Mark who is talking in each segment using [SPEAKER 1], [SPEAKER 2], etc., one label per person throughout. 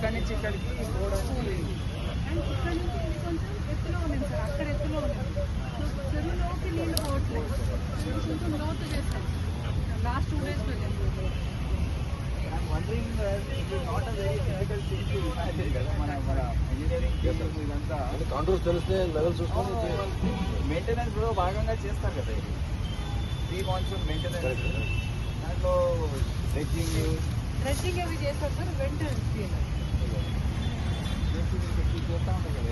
[SPEAKER 1] ఇక్కడి నుంచి ఇక్కడికి పోవడానికి
[SPEAKER 2] అండ్ ఇక్కడ నుంచి ఇది కొంచెం ఎత్తులో ఉంది సార్, అక్కడ ఎత్తులో ఉంది. సో చెరువులోకి నీళ్ళు పోవట్లేదు, కొంచెం లోతు చేస్తాం లాస్ట్ 2 days జరిగింది.
[SPEAKER 1] I'm wondering it is not a very difficult thing to imagine కదా మన ఇంజనీరింగ్ కేసెస్ ఇదంతా
[SPEAKER 3] కాంట్రోల్స్ తెలిస్తే లెవెల్ చూసుకొని
[SPEAKER 1] మెయింటెనెన్స్ లో భాగంగా చేస్తారు కదా ఇది ప్రీ మాన్సూన్ మెయింటెనెన్స్. దాంట్లో
[SPEAKER 2] డ్రెడ్జింగ్ అవి చేస్తారు సార్, వెంట
[SPEAKER 1] చేస్తూ ఉంటారు కదా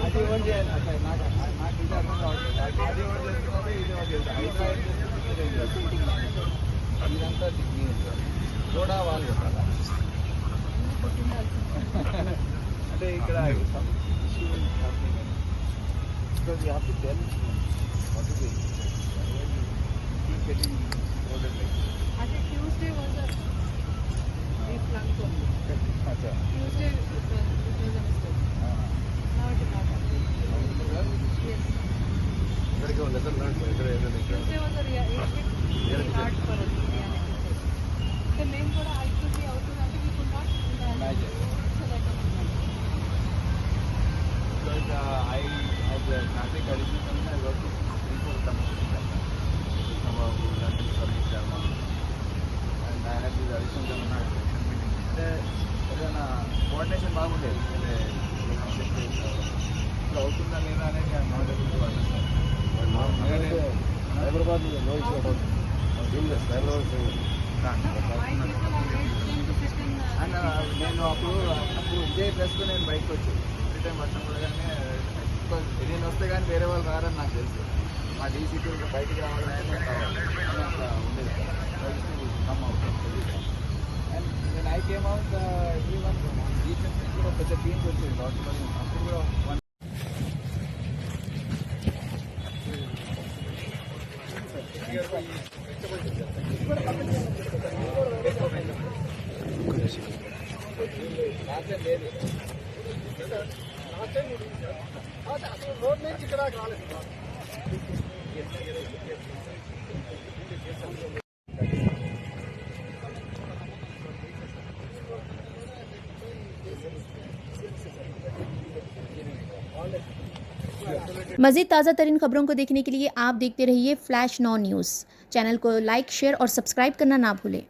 [SPEAKER 1] అది ఎవరు చేయాలి అట్లా నాకు ఇది అర్థం కావట్లేదు. అది ఎవరు చేస్తున్నారు, ఇది ఎవరు చేస్తారు, ఇదంతా కూడా వాళ్ళు చెప్పాలా అంటే ఇక్కడ because you have to tell what to do. Keep getting loaded like this.
[SPEAKER 2] అంటే ట్యూస్డే వాజ్ ఈ plan
[SPEAKER 1] Acha.
[SPEAKER 2] Tuesday it was mistake. Now it is not. Yes.
[SPEAKER 3] ఇక్కడికి లెసన్ లర్న్ ఇక్కడ ఏదైనా
[SPEAKER 2] Tuesday was a really hard for us. So మేము కూడా ఐక్యూటీ అవుతుందంటే we could not
[SPEAKER 1] Imagine.
[SPEAKER 2] select a
[SPEAKER 1] Because as a traffic additional commissioner, I worked with 3-4 commissioners. Some of them Kabir Sharma. And I had this additional commissioner section meeting. అంటే ఏదైనా coordination బాగుండేది. అంటే ఇప్పుడు అవుతుందా లేదా అనేది not able to understand.
[SPEAKER 3] Hyderabad no issue about seamless Hyderabad
[SPEAKER 2] my people are made them to sit in
[SPEAKER 1] and నేను అప్పుడు ఇదే డ్రెస్తో నేను బయటకు వచ్చాను. ఎవ్రీ టైం వచ్చినప్పుడు కానీ బికాజ్ నేను వస్తే కానీ వేరే వాళ్ళు రారని నాకు తెలుసు. మా డీసీకి బయటికి రావాలని నేను కావాలి అని అట్లా ఉండేది. కమ్ అవుట్ అండ్ నేను I came out everyone డీసెన్స్ నుంచి కూడా పెద్ద టీమ్స్ వచ్చేది డాక్టర్ అప్పుడు కూడా లేదు
[SPEAKER 3] రోడ్ నుంచి ఇక్కడ రాలేదు.
[SPEAKER 4] मज़ीद ताज़ा तरीन खबरों को देखने के लिए आप देखते रहिए फ्लैश 9 न्यूज़। चैनल को लाइक, शेयर और सब्सक्राइब करना ना भूलें।